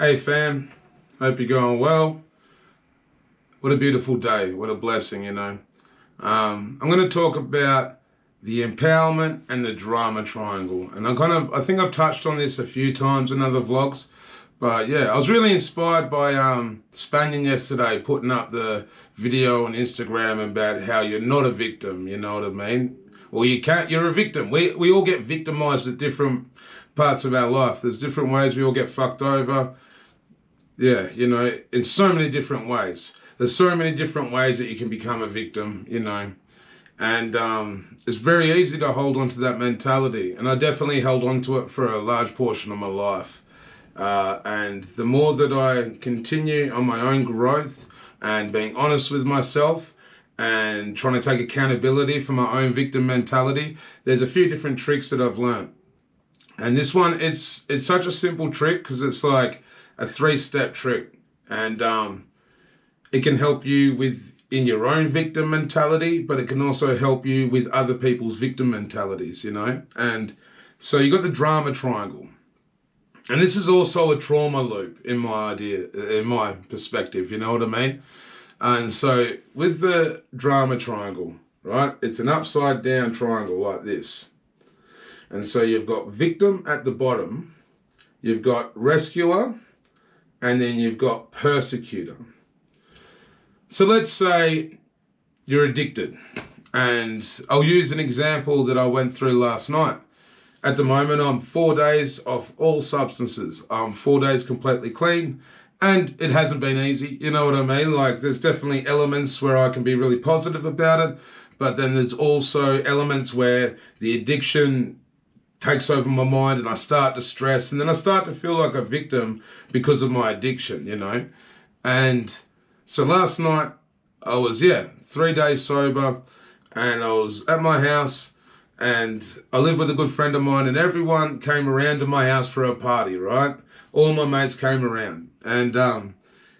Hey fam, hope you're going well. What a beautiful day, what a blessing, you know. I'm going to talk about the empowerment and the drama triangle. And I think I've touched on this a few times in other vlogs. But yeah, I was really inspired by Spanian yesterday putting up the video on Instagram about how you're not a victim, you know what I mean? Well, you're a victim. We all get victimized at different parts of our life. There's different ways we all get fucked over. Yeah, you know, in so many different ways. There's so many different ways that you can become a victim, you know. And it's very easy to hold on to that mentality. And I definitely held on to it for a large portion of my life. And the more that I continue on my own growth and being honest with myself and trying to take accountability for my own victim mentality, there's a few different tricks that I've learned. And this one, it's such a simple trick because it's like a 3-step trick, and it can help you in your own victim mentality, but it can also help you with other people's victim mentalities, you know. And so you got the drama triangle, and this is also a trauma loop in my perspective, you know what I mean. And so with the drama triangle, right, it's an upside down triangle like this. And so you've got victim at the bottom, you've got rescuer, and then you've got persecutor. So let's say you're addicted, and I'll use an example that I went through last night. At the moment, I'm 4 days off all substances. I'm 4 days completely clean, and it hasn't been easy, you know what I mean? Like, there's definitely elements where I can be really positive about it, but then there's also elements where the addiction takes over my mind and I start to stress, and then I start to feel like a victim because of my addiction, you know. And so last night I was 3 days sober, and I was at my house, and I live with a good friend of mine, and everyone came around to my house for a party, right? All my mates came around, and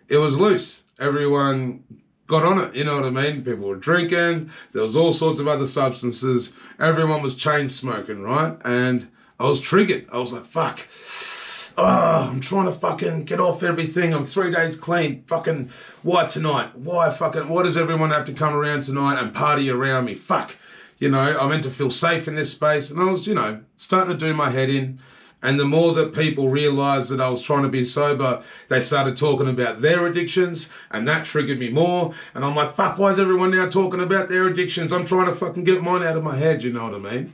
it was loose. Everyone got on it, you know what I mean? People were drinking, there was all sorts of other substances, everyone was chain smoking, right? And I was triggered. I was like, fuck, I'm trying to fucking get off everything. I'm 3 days clean. Fucking, why tonight? Why does everyone have to come around tonight and party around me? Fuck, you know, I'm meant to feel safe in this space. And I was, you know, starting to do my head in. And the more that people realized that I was trying to be sober, they started talking about their addictions, and that triggered me more. And I'm like, fuck, why is everyone now talking about their addictions? I'm trying to fucking get mine out of my head, you know what I mean?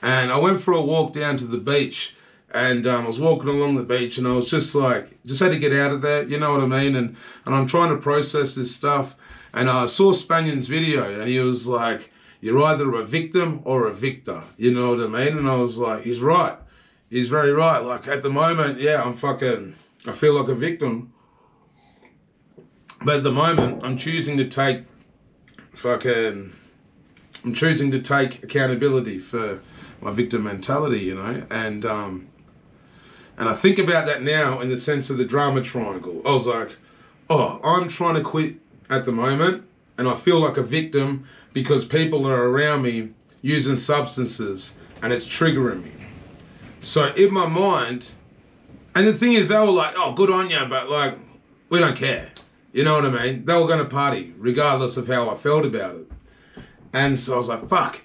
And I went for a walk down to the beach, and I was walking along the beach, and I was just like, just had to get out of there, you know what I mean? And I'm trying to process this stuff. And I saw Spanian's video, and he was like, you're either a victim or a victor, you know what I mean? And I was like, he's right. He's very right. Like, at the moment, I feel like a victim. But at the moment, I'm choosing to take accountability for my victim mentality, you know. And I think about that now in the sense of the drama triangle. I was like, I'm trying to quit at the moment, and I feel like a victim because people are around me using substances, and it's triggering me. So in my mind, and the thing is, they were like, oh, good on you, but like, we don't care. You know what I mean? They were going to party regardless of how I felt about it. And so I was like, fuck.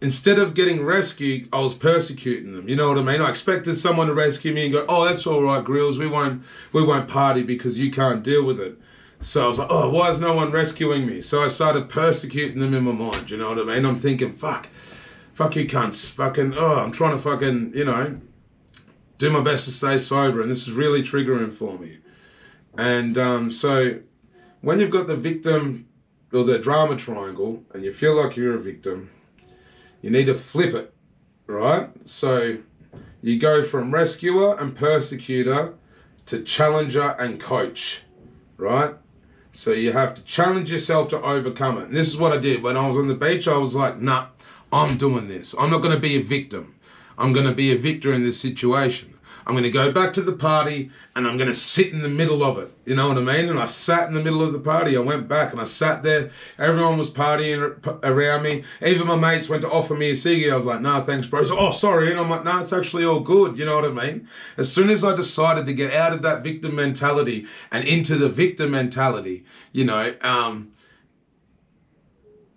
Instead of getting rescued, I was persecuting them. You know what I mean? I expected someone to rescue me and go, oh, that's all right, Greels. We won't party because you can't deal with it. So I was like, oh, why is no one rescuing me? So I started persecuting them in my mind. You know what I mean? I'm thinking, fuck you cunts, I'm trying to fucking, you know, do my best to stay sober, and this is really triggering for me. And so when you've got the victim or the drama triangle and you feel like you're a victim, you need to flip it, right? So you go from rescuer and persecutor to challenger and coach, right? So you have to challenge yourself to overcome it. And this is what I did. When I was on the beach, I was like, nah, I'm doing this. I'm not going to be a victim. I'm going to be a victor in this situation. I'm going to go back to the party and I'm going to sit in the middle of it. You know what I mean? And I sat in the middle of the party. I went back and I sat there. Everyone was partying around me. Even my mates went to offer me a ciggy. I was like, nah, thanks, bro. So, oh, sorry. And I'm like, no, it's actually all good. You know what I mean? As soon as I decided to get out of that victim mentality and into the victor mentality, you know,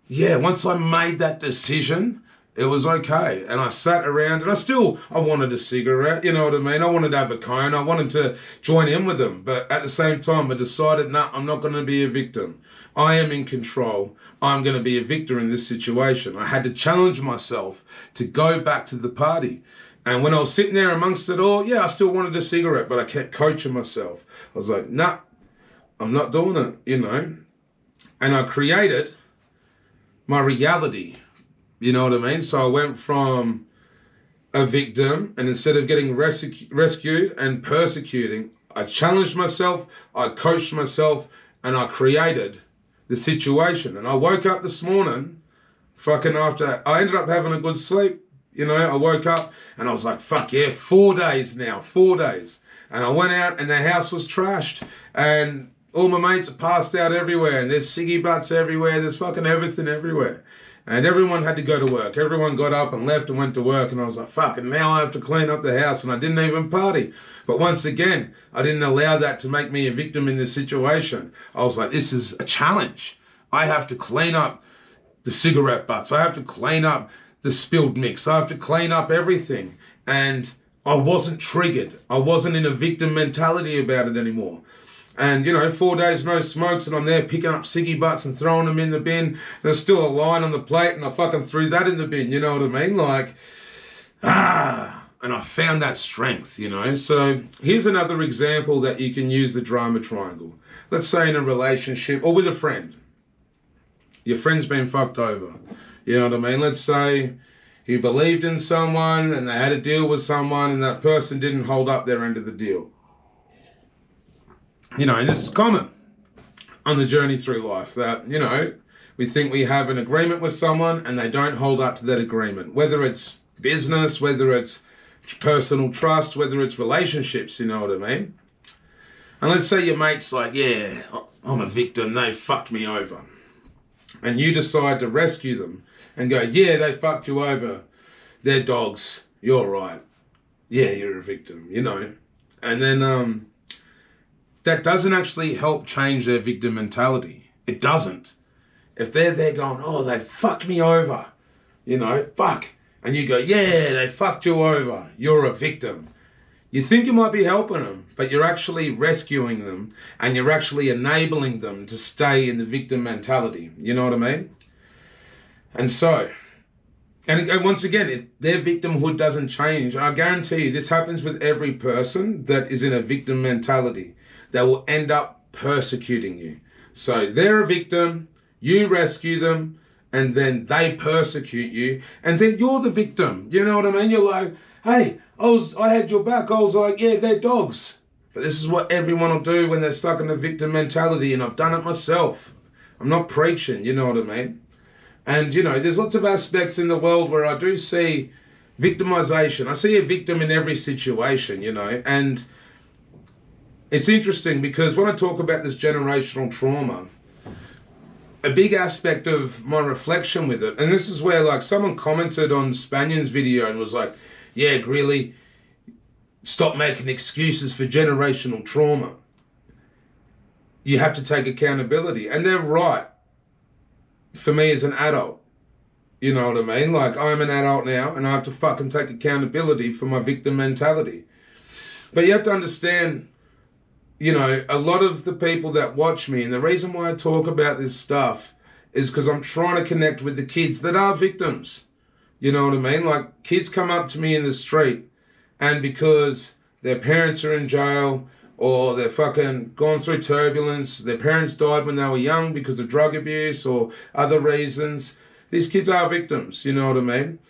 yeah, once I made that decision, it was okay. And I sat around and I wanted a cigarette, you know what I mean? I wanted to have a cone. I wanted to join in with them. But at the same time, I decided, no, I'm not going to be a victim. I am in control. I'm going to be a victor in this situation. I had to challenge myself to go back to the party. And when I was sitting there amongst it all, yeah, I still wanted a cigarette, but I kept coaching myself. I was like, nah, I'm not doing it, you know? And I created my reality. You know what I mean? So I went from a victim, and instead of getting rescued and persecuting, I challenged myself, I coached myself, and I created the situation. And I woke up this morning, I ended up having a good sleep. You know, I woke up and I was like, fuck yeah, 4 days now, 4 days. And I went out and the house was trashed. And all my mates are passed out everywhere, and there's ciggy butts everywhere, there's fucking everything everywhere. And everyone had to go to work. Everyone got up and left and went to work, and I was like, fuck, and now I have to clean up the house, and I didn't even party. But once again, I didn't allow that to make me a victim in this situation. I was like, this is a challenge. I have to clean up the cigarette butts. I have to clean up the spilled mix. I have to clean up everything. And I wasn't triggered. I wasn't in a victim mentality about it anymore. And, you know, 4 days no smokes, and I'm there picking up ciggy butts and throwing them in the bin. There's still a line on the plate, and I fucking threw that in the bin, you know what I mean? Like, and I found that strength, you know? So here's another example that you can use the drama triangle. Let's say in a relationship or with a friend. Your friend's been fucked over, you know what I mean? Let's say you believed in someone and they had a deal with someone and that person didn't hold up their end of the deal. You know, and this is common on the journey through life that, you know, we think we have an agreement with someone and they don't hold up to that agreement. Whether it's business, whether it's personal trust, whether it's relationships, you know what I mean? And let's say your mate's like, yeah, I'm a victim, they fucked me over. And you decide to rescue them and go, yeah, they fucked you over. They're dogs. You're right. Yeah, you're a victim, you know. And then, that doesn't actually help change their victim mentality. It doesn't. If they're there going, oh, they fucked me over, you know, fuck. And you go, yeah, they fucked you over. You're a victim. You think you might be helping them, but you're actually rescuing them and you're actually enabling them to stay in the victim mentality. You know what I mean? And so, and once again, if their victimhood doesn't change, I guarantee you this happens with every person that is in a victim mentality. They will end up persecuting you. So they're a victim, you rescue them, and then they persecute you, and then you're the victim. You know what I mean? You're like, hey, I had your back. I was like, yeah, they're dogs. But this is what everyone will do when they're stuck in a victim mentality, and I've done it myself. I'm not preaching, you know what I mean? And, you know, there's lots of aspects in the world where I do see victimization. I see a victim in every situation, you know, and it's interesting because when I talk about this generational trauma, a big aspect of my reflection with it, and this is where like someone commented on Spanion's video and was like, yeah, Greeley, stop making excuses for generational trauma. You have to take accountability. And they're right. For me as an adult, you know what I mean? Like I'm an adult now and I have to fucking take accountability for my victim mentality. But you have to understand, you know, a lot of the people that watch me, and the reason why I talk about this stuff is because I'm trying to connect with the kids that are victims. You know what I mean? Like kids come up to me in the street and because their parents are in jail or they're fucking gone through turbulence, their parents died when they were young because of drug abuse or other reasons, these kids are victims, you know what I mean?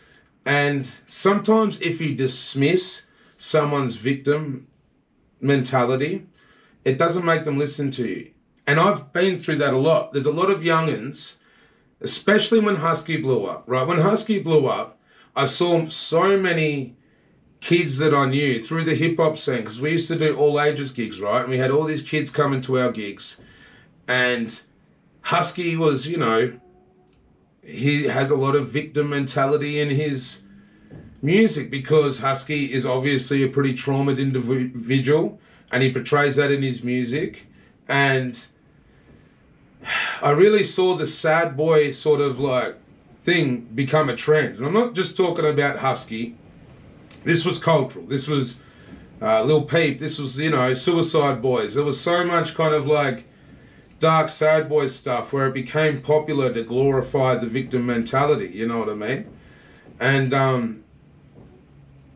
And sometimes if you dismiss someone's victim mentality, it doesn't make them listen to you. And I've been through that a lot. There's a lot of youngins, especially when Husky blew up, right? When Husky blew up, I saw so many kids that I knew through the hip hop scene, because we used to do all ages gigs, right? And we had all these kids coming to our gigs. And Husky was, you know, he has a lot of victim mentality in his music, because Husky is obviously a pretty traumatized individual, and he portrays that in his music. And I really saw the sad boy sort of like thing become a trend. And I'm not just talking about Husky. This was cultural. This was Lil Peep. This was, you know, Suicide Boys. There was so much kind of like dark sad boy stuff where it became popular to glorify the victim mentality, you know what I mean? And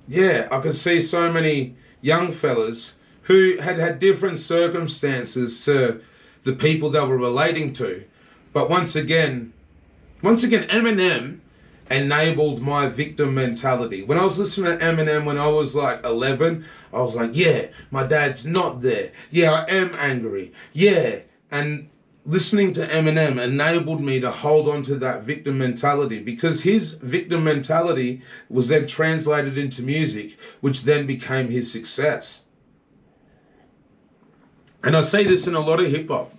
yeah, I could see so many young fellas who had different circumstances to the people they were relating to. But once again, Eminem enabled my victim mentality. When I was listening to Eminem when I was like 11, I was like, yeah, my dad's not there. Yeah, I am angry. Yeah. And listening to Eminem enabled me to hold on to that victim mentality, because his victim mentality was then translated into music, which then became his success. And I say this in a lot of hip hop.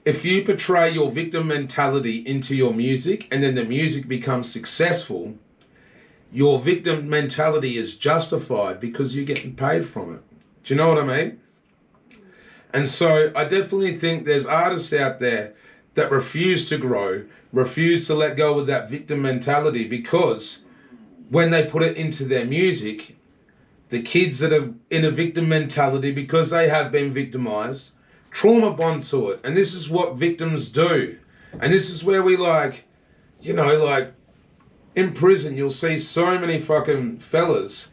If you portray your victim mentality into your music and then the music becomes successful, your victim mentality is justified because you're getting paid from it. Do you know what I mean? And so I definitely think there's artists out there that refuse to grow, refuse to let go of that victim mentality, because when they put it into their music, the kids that are in a victim mentality, because they have been victimized, trauma bond to it. And this is what victims do. And this is where we like, you know, like in prison, you'll see so many fucking fellas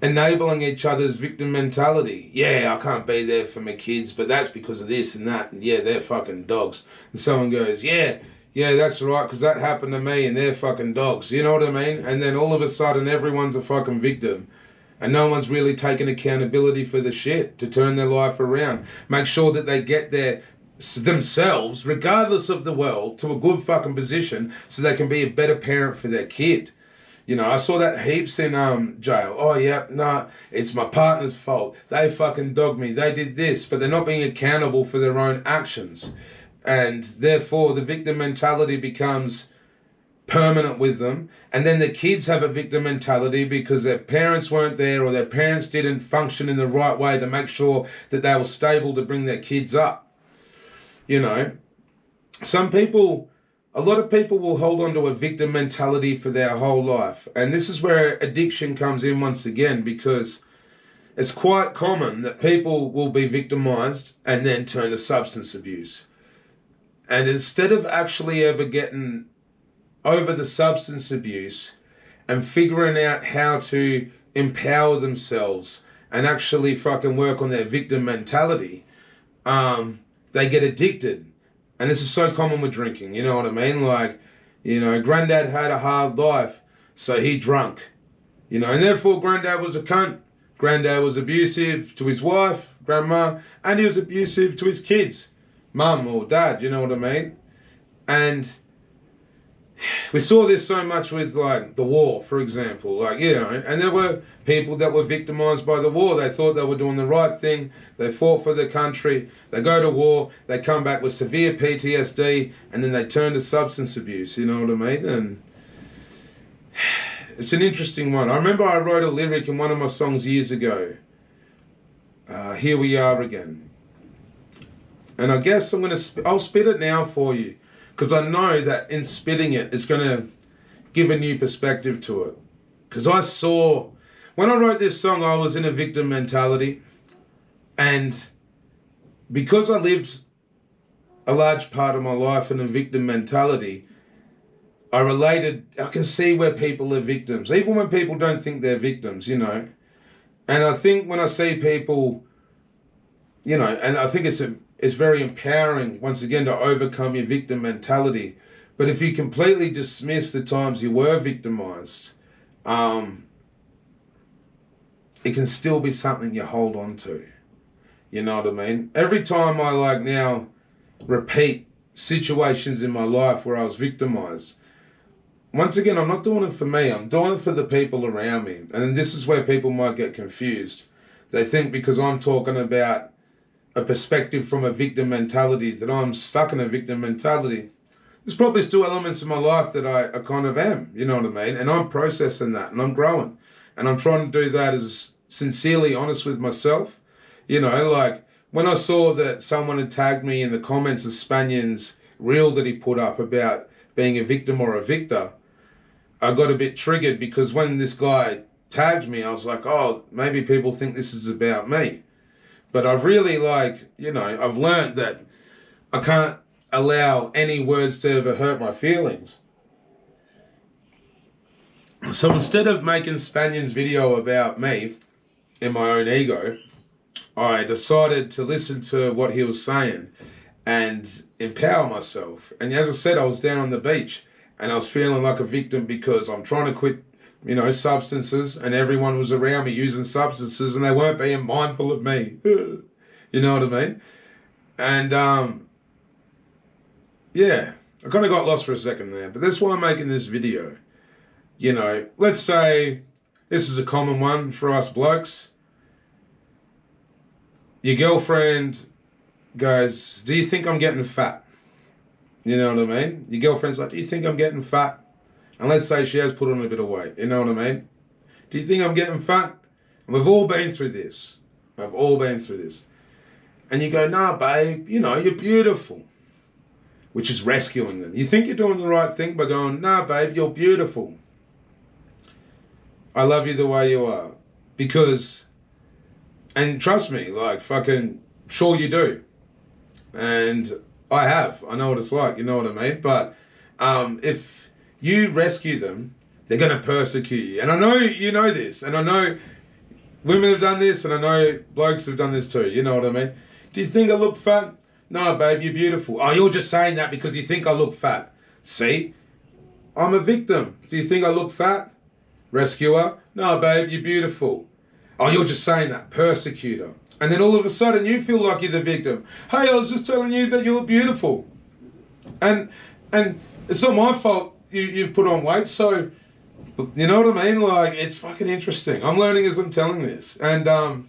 enabling each other's victim mentality. Yeah, I can't be there for my kids, but that's because of this and that. And yeah, they're fucking dogs. And someone goes, yeah, that's right, because that happened to me and they're fucking dogs. You know what I mean? And then all of a sudden, everyone's a fucking victim. And no one's really taking accountability for the shit to turn their life around. Make sure that they get themselves, regardless of the world, to a good fucking position so they can be a better parent for their kid. You know, I saw that heaps in jail. Oh, yeah, nah, it's my partner's fault. They fucking dogged me. They did this. But they're not being accountable for their own actions. And therefore, the victim mentality becomes permanent with them. And then the kids have a victim mentality because their parents weren't there, or their parents didn't function in the right way to make sure that they were stable to bring their kids up. You know, a lot of people will hold on to a victim mentality for their whole life. And this is where addiction comes in once again, because it's quite common that people will be victimized and then turn to substance abuse. And instead of actually ever getting over the substance abuse and figuring out how to empower themselves and actually fucking work on their victim mentality, they get addicted. And this is so common with drinking, you know what I mean? Like, you know, granddad had a hard life, so he drunk. You know, and therefore granddad was a cunt. Granddad was abusive to his wife, grandma, and he was abusive to his kids, mum or dad, you know what I mean? And we saw this so much with like the war, for example, like, you know, and there were people that were victimized by the war. They thought they were doing the right thing. They fought for the country. They go to war. They come back with severe PTSD, and then they turn to substance abuse. You know what I mean? And it's an interesting one. I remember I wrote a lyric in one of my songs years ago. Here we are again. And I guess I'll spit it now for you, because I know that in spitting it, it's going to give a new perspective to it. Because when I wrote this song, I was in a victim mentality. And because I lived a large part of my life in a victim mentality, I can see where people are victims, even when people don't think they're victims, you know. And I think when I see people, you know, and I think it's very empowering, once again, to overcome your victim mentality. But if you completely dismiss the times you were victimized, it can still be something you hold on to. You know what I mean? Every time I now repeat situations in my life where I was victimized, once again, I'm not doing it for me. I'm doing it for the people around me. And this is where people might get confused. They think because I'm talking about a perspective from a victim mentality that I'm stuck in a victim mentality. There's probably still elements in my life that I kind of am, you know what I mean? And I'm processing that and I'm growing. And I'm trying to do that as sincerely honest with myself. You know, like when I saw that someone had tagged me in the comments of Spanion's reel that he put up about being a victim or a victor, I got a bit triggered because when this guy tagged me, I was like, oh, maybe people think this is about me. But I've really I've learned that I can't allow any words to ever hurt my feelings. So instead of making Spanion's video about me and my own ego, I decided to listen to what he was saying and empower myself. And as I said, I was down on the beach and I was feeling like a victim because I'm trying to quit, substances, and everyone was around me using substances and they weren't being mindful of me. You know what I mean? And yeah, I kind of got lost for a second there, but that's why I'm making this video. Let's say this is a common one for us blokes. Your girlfriend goes, do you think I'm getting fat? You know what I mean? Your girlfriend's like, do you think I'm getting fat? And let's say she has put on a bit of weight. You know what I mean? Do you think I'm getting fat? And we've all been through this. We've all been through this. And you go, nah, babe, you're beautiful. Which is rescuing them. You think you're doing the right thing by going, nah, babe, you're beautiful. I love you the way you are. Because, and trust me, sure you do. And I have. I know what it's like, you know what I mean? But if you rescue them, they're going to persecute you. And I know you know this. And I know women have done this. And I know blokes have done this too. You know what I mean? Do you think I look fat? No, babe, you're beautiful. Oh, you're just saying that because you think I look fat. See? I'm a victim. Do you think I look fat? Rescuer? No, babe, you're beautiful. Oh, you're just saying that. Persecutor. And then all of a sudden you feel like you're the victim. Hey, I was just telling you that you were beautiful. And it's not my fault you've put on weight, so you know what I mean? It's fucking interesting. I'm learning as I'm telling this. And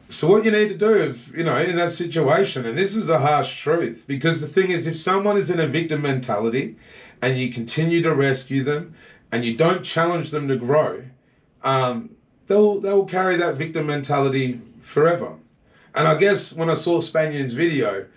so what you need to do is, in that situation, and this is a harsh truth, because the thing is, if someone is in a victim mentality and you continue to rescue them and you don't challenge them to grow, they'll carry that victim mentality forever. And I guess when I saw Spanion's video,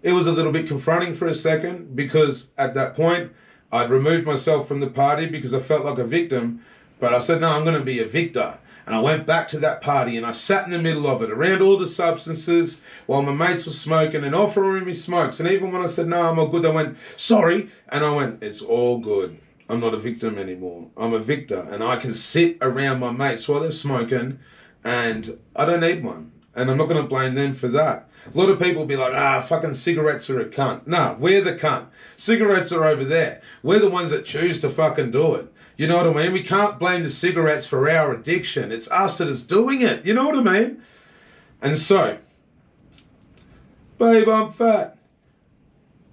it was a little bit confronting for a second because at that point I'd removed myself from the party because I felt like a victim, but I said, no, I'm going to be a victor. And I went back to that party and I sat in the middle of it around all the substances while my mates were smoking and offering me smokes. And even when I said, no, I'm all good, they went, sorry. And I went, it's all good. I'm not a victim anymore. I'm a victor. And I can sit around my mates while they're smoking and I don't need one. And I'm not going to blame them for that. A lot of people will be like, fucking cigarettes are a cunt. No, we're the cunt. Cigarettes are over there. We're the ones that choose to fucking do it. You know what I mean? We can't blame the cigarettes for our addiction. It's us that is doing it. You know what I mean? And so, babe, I'm fat.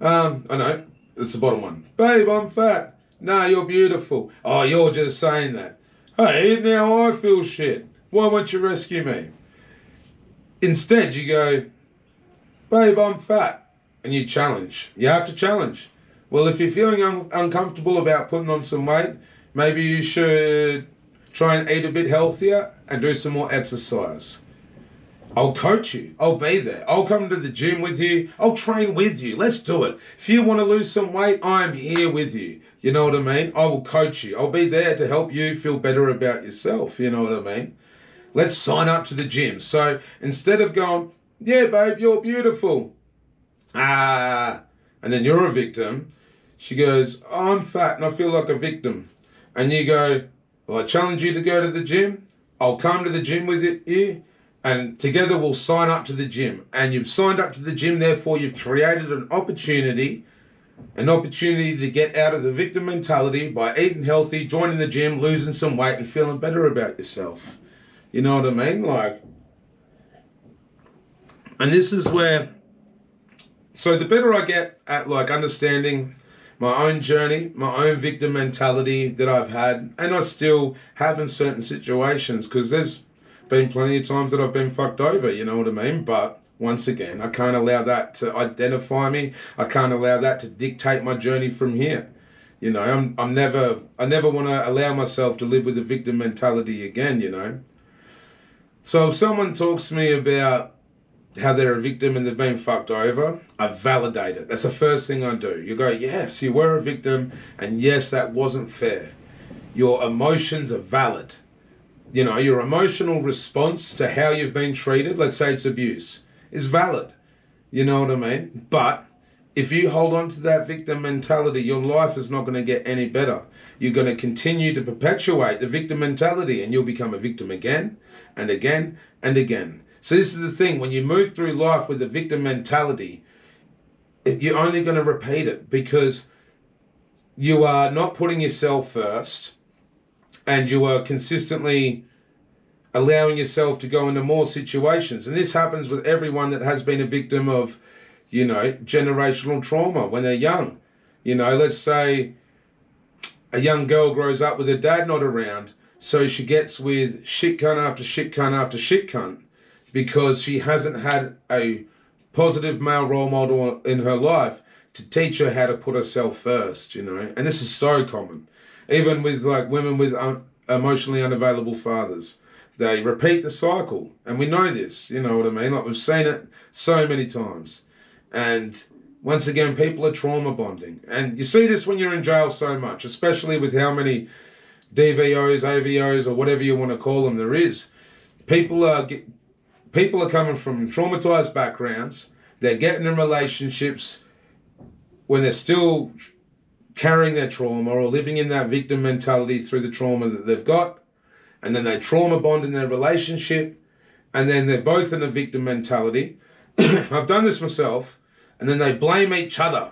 I know, it's the bottom one. Babe, I'm fat. No, you're beautiful. Oh, you're just saying that. Hey, now I feel shit. Why won't you rescue me? Instead, you go, babe, I'm fat. And you challenge. You have to challenge. Well, if you're feeling uncomfortable about putting on some weight, maybe you should try and eat a bit healthier and do some more exercise. I'll coach you. I'll be there. I'll come to the gym with you. I'll train with you. Let's do it. If you want to lose some weight, I'm here with you. You know what I mean? I will coach you. I'll be there to help you feel better about yourself. You know what I mean? Let's sign up to the gym. So instead of going, yeah, babe, you're beautiful. And then you're a victim. She goes, oh, I'm fat and I feel like a victim. And you go, well, I challenge you to go to the gym. I'll come to the gym with you. And together we'll sign up to the gym. And you've signed up to the gym, therefore you've created an opportunity to get out of the victim mentality by eating healthy, joining the gym, losing some weight and feeling better about yourself. You know what I mean? And this is where, so the better I get at understanding my own journey, my own victim mentality that I've had, and I still have in certain situations, because there's been plenty of times that I've been fucked over, you know what I mean? But once again, I can't allow that to identify me. I can't allow that to dictate my journey from here. You know, I never want to allow myself to live with a victim mentality again, you know. So if someone talks to me about how they're a victim and they've been fucked over, I validate it. That's the first thing I do. You go, yes, you were a victim, and yes, that wasn't fair. Your emotions are valid. You know, your emotional response to how you've been treated, let's say it's abuse, is valid. You know what I mean? But if you hold on to that victim mentality, your life is not going to get any better. You're going to continue to perpetuate the victim mentality, and you'll become a victim again and again and again. So this is the thing. When you move through life with the victim mentality, you're only going to repeat it, because you are not putting yourself first, and you are consistently allowing yourself to go into more situations. And this happens with everyone that has been a victim of, you know, generational trauma when they're young. You know, let's say a young girl grows up with her dad not around, so she gets with shit cunt after shit cunt after shit cunt, because she hasn't had a positive male role model in her life to teach her how to put herself first, you know. And this is so common. Even with like women with emotionally unavailable fathers. They repeat the cycle. And we know this, you know what I mean? Like, we've seen it so many times. And once again, people are trauma bonding. And you see this when you're in jail so much, especially with how many DVOs, AVOs, or whatever you want to call them there is. People are coming from traumatized backgrounds. They're getting in relationships when they're still carrying their trauma or living in that victim mentality through the trauma that they've got. And then they trauma bond in their relationship. And then they're both in a victim mentality. I've done this myself. And then they blame each other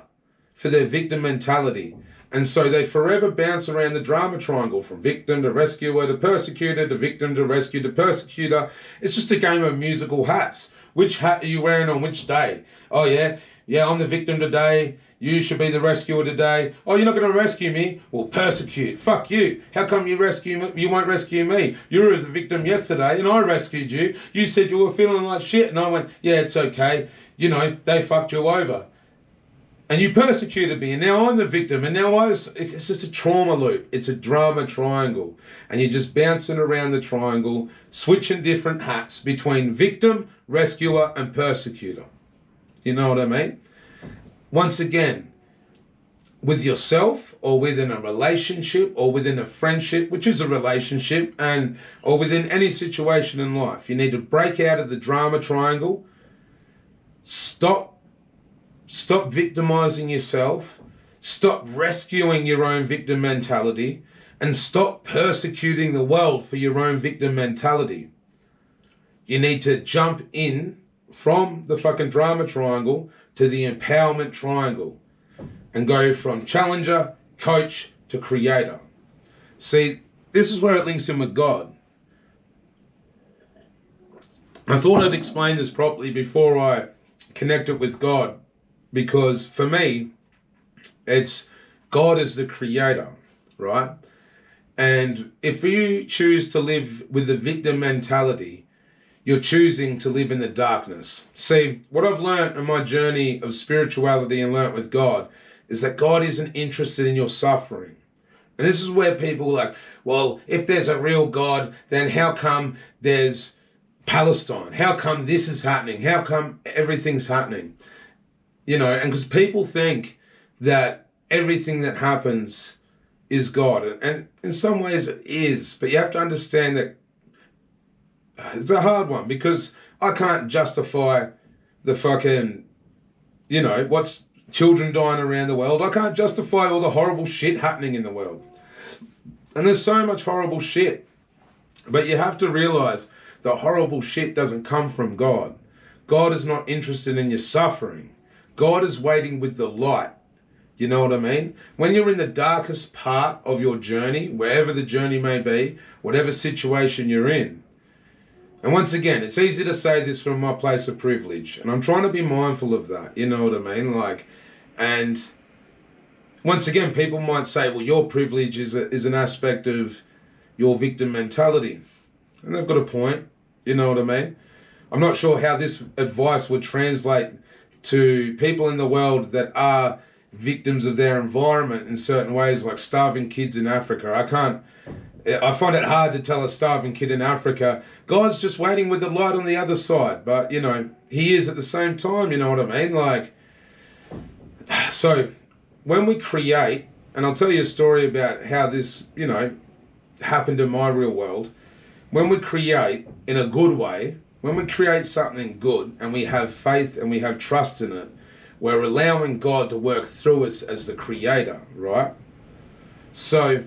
for their victim mentality. And so they forever bounce around the drama triangle, from victim to rescuer to persecutor to victim to rescue to persecutor. It's just a game of musical hats. Which hat are you wearing on which day? Oh yeah, I'm the victim today. You should be the rescuer today. Oh, you're not going to rescue me? Well, persecute. Fuck you. How come you rescue me? You won't rescue me. You were the victim yesterday and I rescued you. You said you were feeling like shit and I went, yeah, it's okay. You know, they fucked you over. And you persecuted me, and now I'm the victim, and now it's just a trauma loop. It's a drama triangle. And you're just bouncing around the triangle, switching different hats between victim, rescuer, and persecutor. You know what I mean? Once again, with yourself, or within a relationship, or within a friendship, which is a relationship, or within any situation in life, you need to break out of the drama triangle. Stop victimizing yourself, stop rescuing your own victim mentality, and stop persecuting the world for your own victim mentality. You need to jump in from the fucking drama triangle to the empowerment triangle and go from challenger, coach, to creator. See, this is where it links in with God. I thought I'd explain this properly before I connect it with God. Because for me, it's God is the creator, right? And if you choose to live with the victim mentality, you're choosing to live in the darkness. See, what I've learned in my journey of spirituality and learnt with God is that God isn't interested in your suffering. And this is where people are like, well, if there's a real God, then how come there's Palestine? How come this is happening? How come everything's happening? You know, and because people think that everything that happens is God. And in some ways it is. But you have to understand that it's a hard one, because I can't justify the fucking, you know, what's children dying around the world. I can't justify all the horrible shit happening in the world. And there's so much horrible shit. But you have to realize the horrible shit doesn't come from God. God is not interested in your suffering. God is waiting with the light. You know what I mean? When you're in the darkest part of your journey, wherever the journey may be, whatever situation you're in. And once again, it's easy to say this from my place of privilege. And I'm trying to be mindful of that. You know what I mean? And once again, people might say, well, your privilege is an aspect of your victim mentality. And they've got a point, you know what I mean? I'm not sure how this advice would translate to people in the world that are victims of their environment in certain ways, like starving kids in Africa. I find it hard to tell a starving kid in Africa, God's just waiting with the light on the other side. But, you know, he is at the same time, you know what I mean? Like, so when we create, and I'll tell you a story about how this, you know, happened in my real world. When we create in a good way, when we create something good and we have faith and we have trust in it, we're allowing God to work through us as the creator, right? So,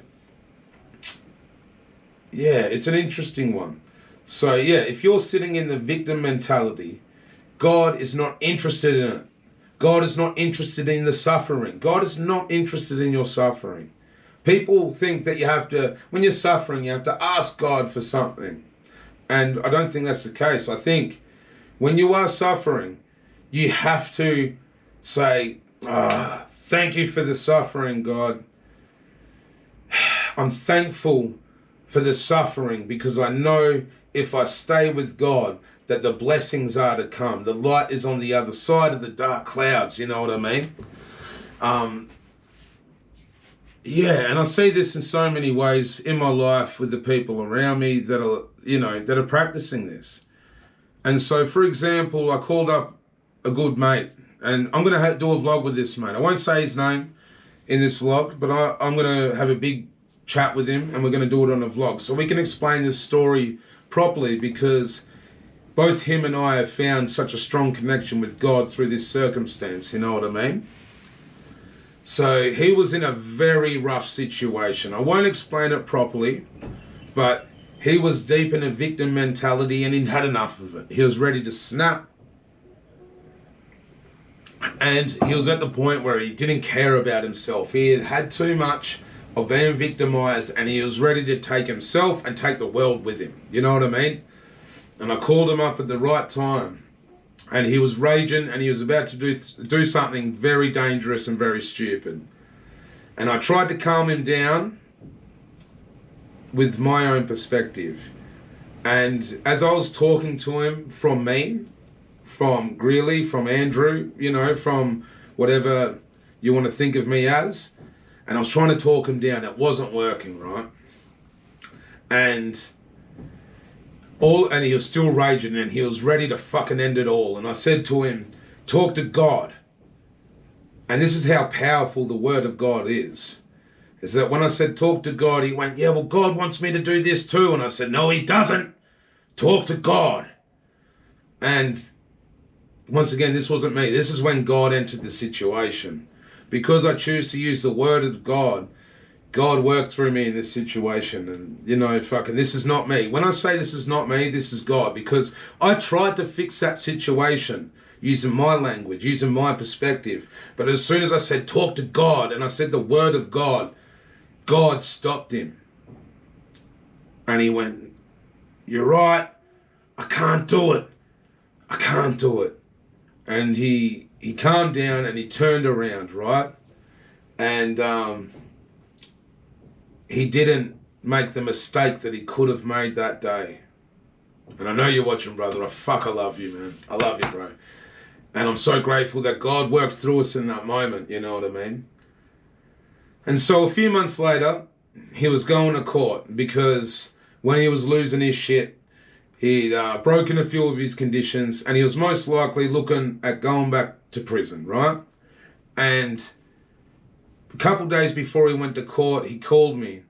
yeah, it's an interesting one. So, yeah, if you're sitting in the victim mentality, God is not interested in it. God is not interested in the suffering. God is not interested in your suffering. People think that you have to, when you're suffering, you have to ask God for something. And I don't think that's the case. I think when you are suffering, you have to say, thank you for the suffering, God. I'm thankful for the suffering because I know if I stay with God, that the blessings are to come. The light is on the other side of the dark clouds, you know what I mean? Yeah, and I see this in so many ways in my life with the people around me that are, you know, that are practicing this. And so, for example, I called up a good mate, and I'm going to do a vlog with this mate. I won't say his name in this vlog, but I'm going to have a big chat with him, and we're going to do it on a vlog. So we can explain this story properly, because both him and I have found such a strong connection with God through this circumstance, you know what I mean? So he was in a very rough situation. I won't explain it properly, but he was deep in a victim mentality and he'd had enough of it. He was ready to snap. And he was at the point where he didn't care about himself. He had had too much of being victimized and he was ready to take himself and take the world with him. You know what I mean? And I called him up at the right time. And he was raging and he was about to do something very dangerous and very stupid. And I tried to calm him down with my own perspective. And as I was talking to him from me, from Greeley, from Andrew, you know, from whatever you want to think of me as, and I was trying to talk him down, it wasn't working, right? And he was still raging and he was ready to fucking end it all. And I said to him, talk to God. And this is how powerful the word of God is that when I said talk to God, he went, yeah, well, God wants me to do this too. And I said, no, he doesn't. Talk to God. And once again, this wasn't me. This is when God entered the situation. Because I choose to use the word of God, God worked through me in this situation. And, you know, fucking, this is not me. When I say this is not me, this is God. Because I tried to fix that situation using my language, using my perspective. But as soon as I said, talk to God, and I said the word of God, God stopped him. And he went, you're right. I can't do it. I can't do it. And he calmed down and he turned around, right? And, he didn't make the mistake that he could have made that day. And I know you're watching, brother. I love you, man. I love you, bro. And I'm so grateful that God worked through us in that moment, you know what I mean? And so a few months later, he was going to court because when he was losing his shit, he'd broken a few of his conditions and he was most likely looking at going back to prison, right? And a couple days before he went to court, he called me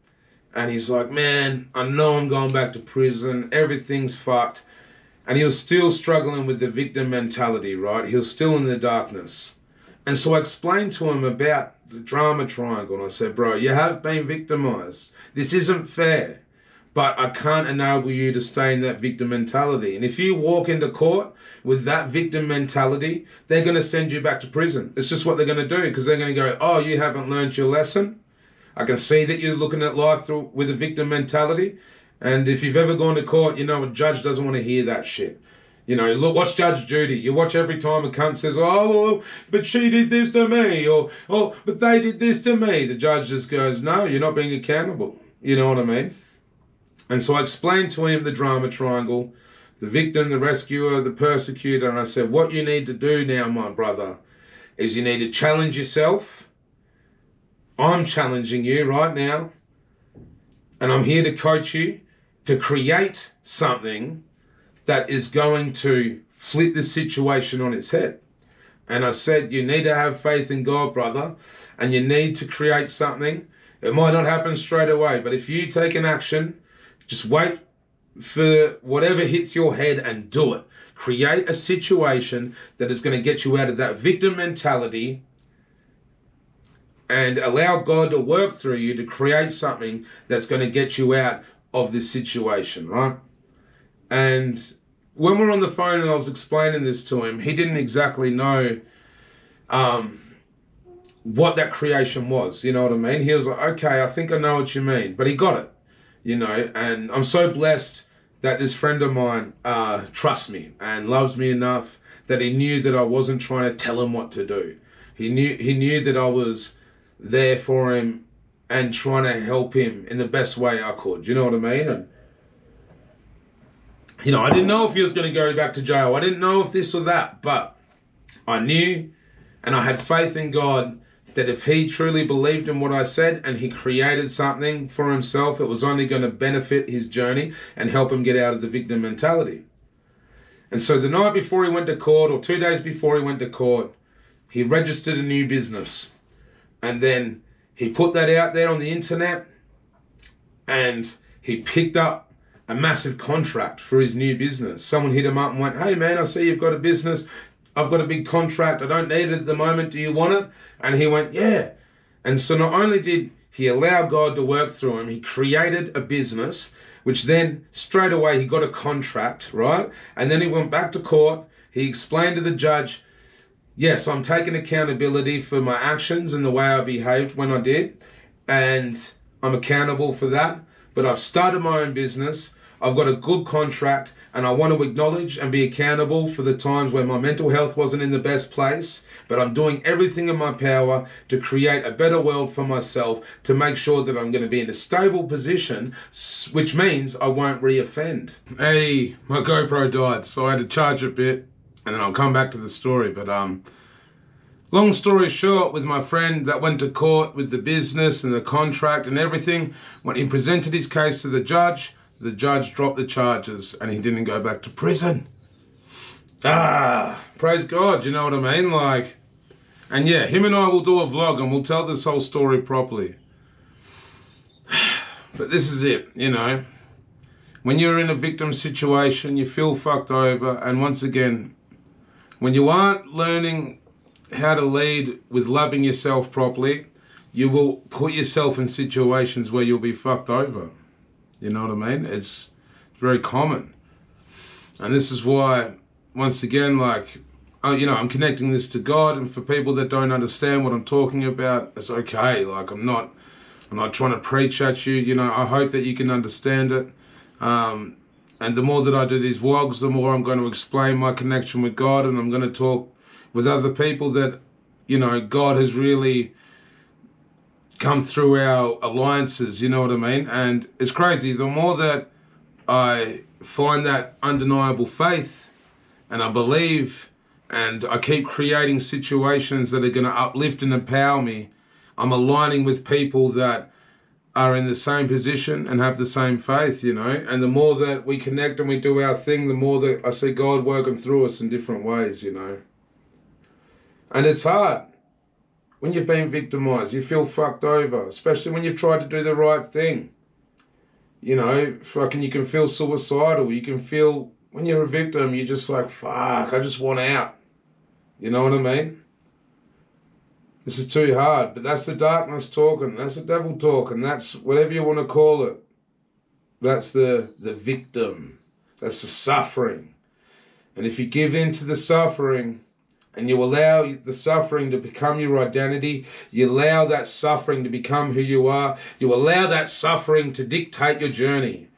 and he's like, man, I know I'm going back to prison. Everything's fucked. And he was still struggling with the victim mentality, right? He was still in the darkness. And so I explained to him about the drama triangle. And I said, bro, you have been victimized. This isn't fair. But I can't enable you to stay in that victim mentality. And if you walk into court with that victim mentality, they're going to send you back to prison. It's just what they're going to do, because they're going to go, oh, you haven't learned your lesson. I can see that you're looking at life with a victim mentality. And if you've ever gone to court, you know a judge doesn't want to hear that shit. You know, look, watch Judge Judy. You watch every time a cunt says, oh, well, but she did this to me, or, oh, but they did this to me. The judge just goes, no, you're not being accountable. You know what I mean? And so I explained to him the drama triangle, the victim, the rescuer, the persecutor, and I said, what you need to do now, my brother, is you need to challenge yourself. I'm challenging you right now, and I'm here to coach you to create something that is going to flip the situation on its head. And I said, you need to have faith in God, brother, and you need to create something. It might not happen straight away, but if you take an action, just wait for whatever hits your head and do it. Create a situation that is going to get you out of that victim mentality and allow God to work through you to create something that's going to get you out of this situation, right? And when we were on the phone and I was explaining this to him, he didn't exactly know what that creation was, you know what I mean? He was like, okay, I think I know what you mean, but he got it, you know, and I'm so blessed that this friend of mine trusts me and loves me enough that he knew that I wasn't trying to tell him what to do. He knew that I was there for him and trying to help him in the best way I could, you know what I mean? And you know, I didn't know if he was going to go back to jail. I didn't know if this or that, but I knew and I had faith in God that if he truly believed in what I said and he created something for himself, it was only going to benefit his journey and help him get out of the victim mentality. And so the night before he went to court, or 2 days before he went to court, he registered a new business. And then he put that out there on the internet and he picked up a massive contract for his new business. Someone hit him up and went, hey man, I see you've got a business. I've got a big contract. I don't need it at the moment. Do you want it? And he went, yeah. And so not only did he allow God to work through him, he created a business, which then straight away he got a contract, right? And then he went back to court. He explained to the judge, yes, I'm taking accountability for my actions and the way I behaved when I did. And I'm accountable for that. But I've started my own business, I've got a good contract, and I want to acknowledge and be accountable for the times when my mental health wasn't in the best place, but I'm doing everything in my power to create a better world for myself, to make sure that I'm going to be in a stable position, which means I won't re-offend. Hey, my GoPro died, so I had to charge a bit, and then I'll come back to the story, but long story short, with my friend that went to court with the business and the contract and everything, when he presented his case to the judge dropped the charges and he didn't go back to prison. Praise God, you know what I mean? Like, and yeah, him and I will do a vlog and we'll tell this whole story properly. But this is it, you know. When you're in a victim situation, you feel fucked over, and once again, when you aren't learning how to lead with loving yourself properly, you will put yourself in situations where you'll be fucked over. You know what I mean? It's very common. And this is why, once again, like, you know, I'm connecting this to God, and for people that don't understand what I'm talking about, it's okay. Like, I'm not trying to preach at you. You know, I hope that you can understand it. And the more that I do these vlogs, the more I'm going to explain my connection with God, and I'm going to talk with other people that, you know, God has really come through our alliances, you know what I mean? And it's crazy, the more that I find that undeniable faith and I believe and I keep creating situations that are going to uplift and empower me, I'm aligning with people that are in the same position and have the same faith, you know? And the more that we connect and we do our thing, the more that I see God working through us in different ways, you know? And it's hard. When you've been victimized, you feel fucked over, especially when you've tried to do the right thing. You know, fucking, you can feel suicidal. You can feel, when you're a victim, you're just like, fuck, I just want out. You know what I mean? This is too hard, but that's the darkness talking. That's the devil talking. That's whatever you want to call it. That's the victim. That's the suffering. And if you give in to the suffering, and you allow the suffering to become your identity, you allow that suffering to become who you are, you allow that suffering to dictate your journey,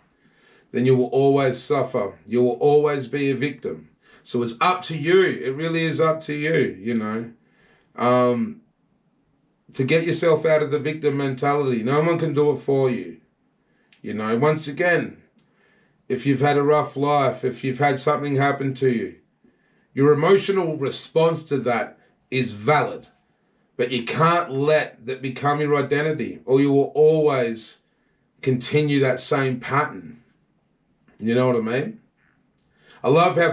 then you will always suffer. You will always be a victim. So it's up to you. It really is up to you, you know, to get yourself out of the victim mentality. No one can do it for you. You know, once again, if you've had a rough life, if you've had something happen to you, your emotional response to that is valid. But you can't let that become your identity, or you will always continue that same pattern. You know what I mean? I love how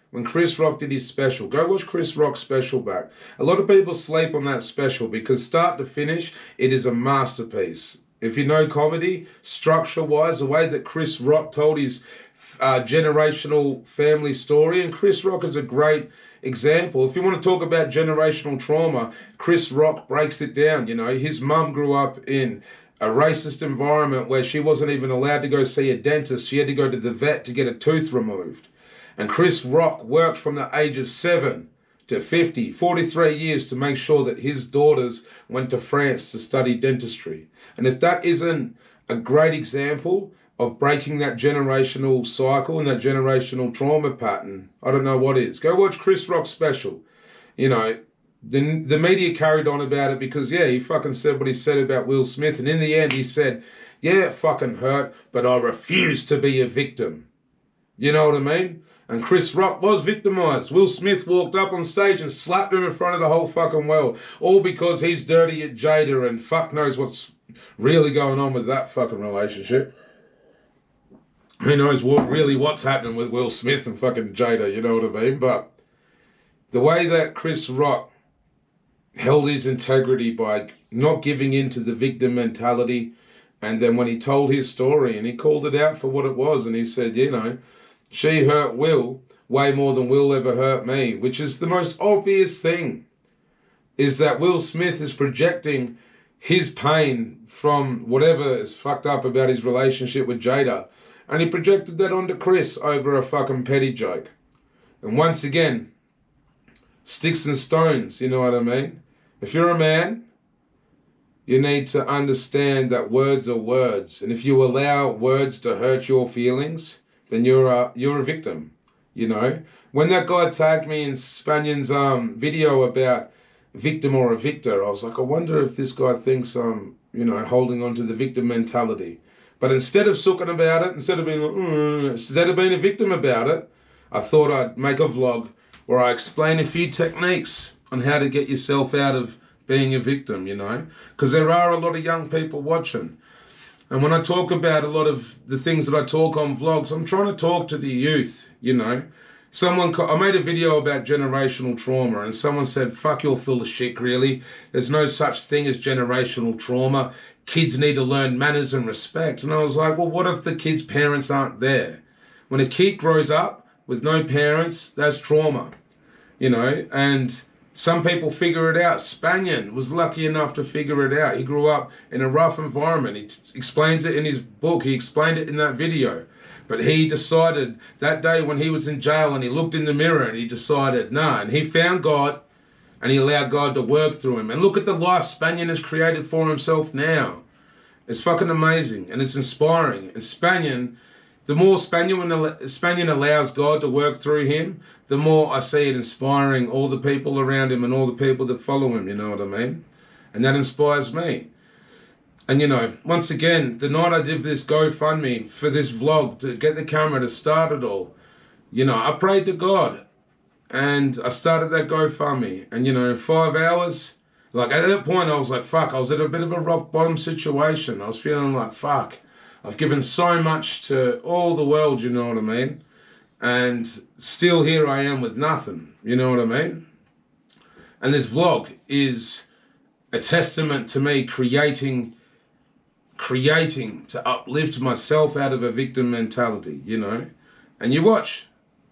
when Chris Rock did his special, go watch Chris Rock's special back. A lot of people sleep on that special because start to finish, it is a masterpiece. If you know comedy, structure-wise, the way that Chris Rock told his generational family story, and Chris Rock is a great example. If you want to talk about generational trauma, Chris Rock breaks it down. You know, his mum grew up in a racist environment where she wasn't even allowed to go see a dentist. She had to go to the vet to get a tooth removed. And Chris Rock worked from the age of 7 to 50, 43 years to make sure that his daughters went to France to study dentistry. And if that isn't a great example of breaking that generational cycle and that generational trauma pattern, I don't know what is. Go watch Chris Rock's special. You know, the media carried on about it because, yeah, he fucking said what he said about Will Smith. And in the end, he said, yeah, it fucking hurt, but I refuse to be a victim. You know what I mean? And Chris Rock was victimized. Will Smith walked up on stage and slapped him in front of the whole fucking world. All because he's dirty at Jada and fuck knows what's really going on with that fucking relationship. Who knows what's happening with Will Smith and fucking Jada, you know what I mean? But the way that Chris Rock held his integrity by not giving in to the victim mentality, and then when he told his story and he called it out for what it was, and he said, you know, she hurt Will way more than Will ever hurt me, which is the most obvious thing, is that Will Smith is projecting his pain from whatever is fucked up about his relationship with Jada, and he projected that onto Chris over a fucking petty joke. And once again, sticks and stones, you know what I mean? If you're a man, you need to understand that words are words, and if you allow words to hurt your feelings, then you're a victim, you know? When that guy tagged me in Spanion's video about victim or a victor, I was like, I wonder if this guy thinks I'm, you know, holding on to the victim mentality. But instead of sucking about it, instead of being a victim about it, I thought I'd make a vlog where I explain a few techniques on how to get yourself out of being a victim, you know? Because there are a lot of young people watching. And when I talk about a lot of the things that I talk on vlogs, I'm trying to talk to the youth, you know. I made a video about generational trauma and someone said, fuck, you're full of shit, Greeley. There's no such thing as generational trauma. Kids need to learn manners and respect. And I was like, well, what if the kid's parents aren't there? When a kid grows up with no parents, that's trauma, you know. And some people figure it out. Spanion was lucky enough to figure it out. He grew up in a rough environment. He explains it in his book. He explained it in that video. But he decided that day when he was in jail and he looked in the mirror and he decided, nah. And he found God and he allowed God to work through him. And look at the life Spanion has created for himself now. It's fucking amazing and it's inspiring. And Spanion, the more Spanion allows God to work through him, the more I see it inspiring all the people around him and all the people that follow him, you know what I mean? And that inspires me. And you know, once again, the night I did this GoFundMe for this vlog to get the camera to start it all, you know, I prayed to God and I started that GoFundMe. And you know, in 5 hours, like at that point I was like, fuck, I was at a bit of a rock bottom situation. I was feeling like, fuck, I've given so much to all the world, you know what I mean? And still here I am with nothing, you know what I mean? And this vlog is a testament to me creating to uplift myself out of a victim mentality, you know? And you watch,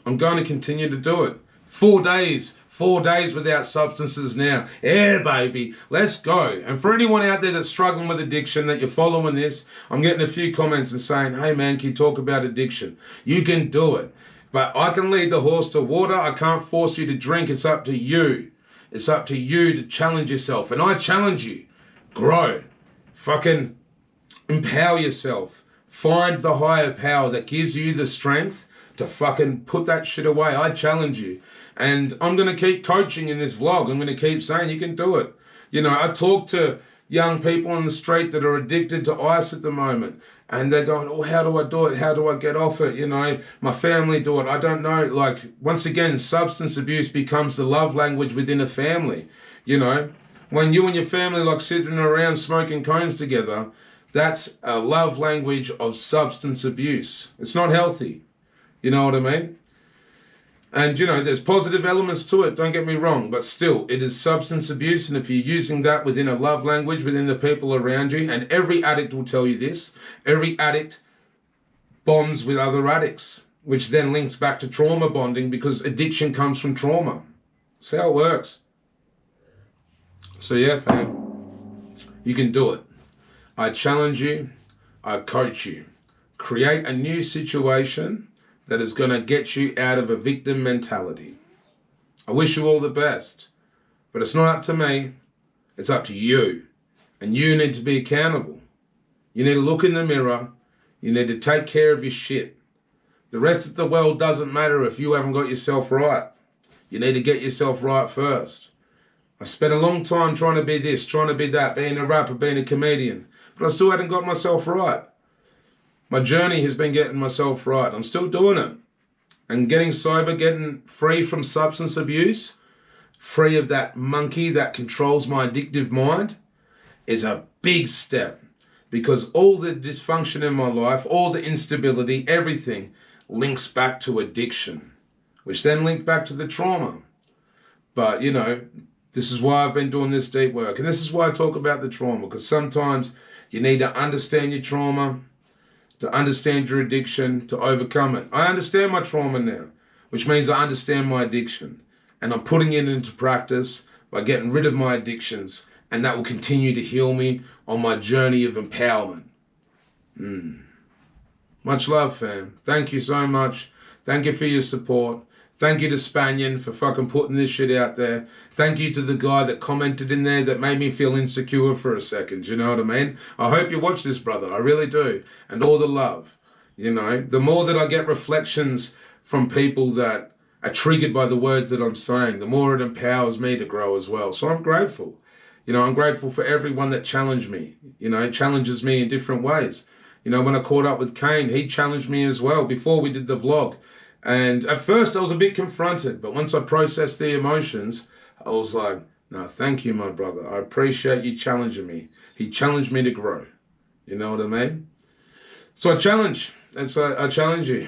I'm going to continue to do it. 4 days without substances now. Yeah, baby, let's go. And for anyone out there that's struggling with addiction, that you're following this, I'm getting a few comments and saying, hey man, can you talk about addiction? You can do it. But I can lead the horse to water. I can't force you to drink. It's up to you. It's up to you to challenge yourself. And I challenge you. Grow. Fucking empower yourself. Find the higher power that gives you the strength to fucking put that shit away. I challenge you. And I'm going to keep coaching in this vlog. I'm going to keep saying you can do it. You know, I talk to young people on the street that are addicted to ice at the moment. And they're going, oh, how do I do it? How do I get off it? You know, my family do it. I don't know. Like, once again, substance abuse becomes the love language within a family. You know, when you and your family like sitting around smoking cones together, that's a love language of substance abuse. It's not healthy. You know what I mean? And, you know, there's positive elements to it, don't get me wrong, but still, it is substance abuse, and if you're using that within a love language, within the people around you, and every addict will tell you this, every addict bonds with other addicts, which then links back to trauma bonding, because addiction comes from trauma. That's how it works. So yeah, fam, you can do it. I challenge you, I coach you. Create a new situation that is going to get you out of a victim mentality. I wish you all the best, but it's not up to me, it's up to you. And you need to be accountable. You need to look in the mirror, you need to take care of your shit. The rest of the world doesn't matter if you haven't got yourself right. You need to get yourself right first. I spent a long time trying to be this, trying to be that, being a rapper, being a comedian, but I still hadn't got myself right. My journey has been getting myself right. I'm still doing it. And getting sober, getting free from substance abuse, free of that monkey that controls my addictive mind, is a big step. Because all the dysfunction in my life, all the instability, everything links back to addiction, which then linked back to the trauma. But, you know, this is why I've been doing this deep work. And this is why I talk about the trauma, because sometimes you need to understand your trauma, to understand your addiction, to overcome it. I understand my trauma now, which means I understand my addiction. And I'm putting it into practice by getting rid of my addictions. And that will continue to heal me on my journey of empowerment. Much love, fam. Thank you so much. Thank you for your support. Thank you to Spanian for fucking putting this shit out there. Thank you to the guy that commented in there that made me feel insecure for a second. You know what I mean? I hope you watch this, brother. I really do. And all the love. You know, the more that I get reflections from people that are triggered by the words that I'm saying, the more it empowers me to grow as well. So I'm grateful. You know, I'm grateful for everyone that challenged me. You know, challenges me in different ways. You know, when I caught up with Kane, he challenged me as well before we did the vlog. And at first I was a bit confronted, but once I processed the emotions, I was like, no, thank you, my brother. I appreciate you challenging me. He challenged me to grow. You know what I mean? So I challenge you.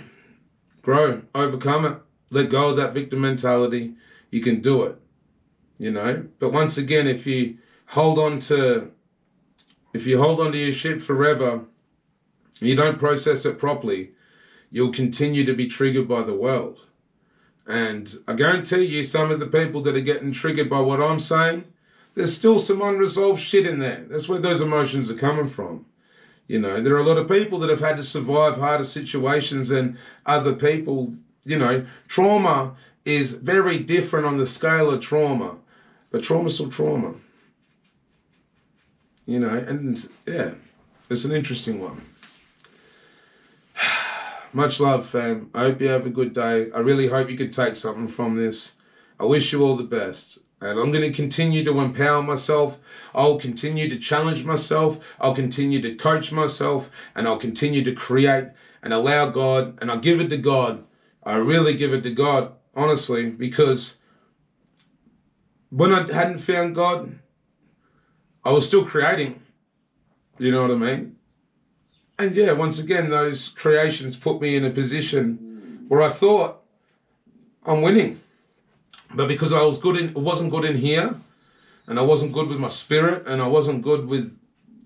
Grow, overcome it, let go of that victim mentality. You can do it, you know? But once again, if you hold on to your shit forever, and you don't process it properly, you'll continue to be triggered by the world. And I guarantee you, some of the people that are getting triggered by what I'm saying, there's still some unresolved shit in there. That's where those emotions are coming from. You know, there are a lot of people that have had to survive harder situations than other people. You know, trauma is very different on the scale of trauma, but trauma's still trauma. You know, and yeah, it's an interesting one. Much love, fam. I hope you have a good day. I really hope you could take something from this. I wish you all the best. And I'm going to continue to empower myself. I'll continue to challenge myself. I'll continue to coach myself. And I'll continue to create and allow God. And I'll give it to God. I really give it to God, honestly, because when I hadn't found God, I was still creating. You know what I mean? And yeah, once again, those creations put me in a position where I thought I'm winning. But because I wasn't good in here, and I wasn't good with my spirit, and I wasn't good with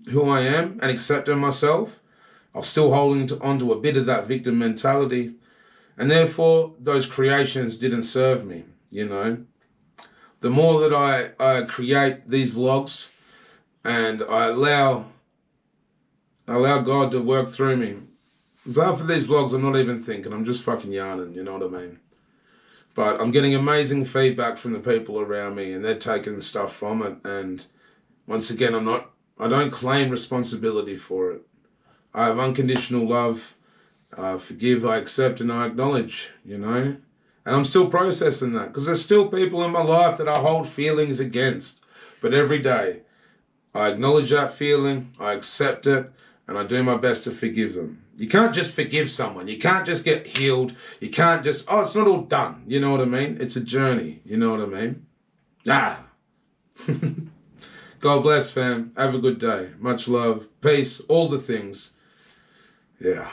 who I am and accepting myself, I was still holding onto a bit of that victim mentality. And therefore, those creations didn't serve me, you know. The more that I create these vlogs and I allow God to work through me. Because after these vlogs, I'm not even thinking. I'm just fucking yarning, you know what I mean? But I'm getting amazing feedback from the people around me, and they're taking stuff from it. And once again, I don't claim responsibility for it. I have unconditional love I forgive, I accept, and I acknowledge, you know. And I'm still processing that because there's still people in my life that I hold feelings against. But every day, I acknowledge that feeling, I accept it, and I do my best to forgive them. You can't just forgive someone. You can't just get healed. You can't just, oh, it's not all done. You know what I mean? It's a journey. You know what I mean? Ah. God bless, fam. Have a good day. Much love. Peace. All the things. Yeah.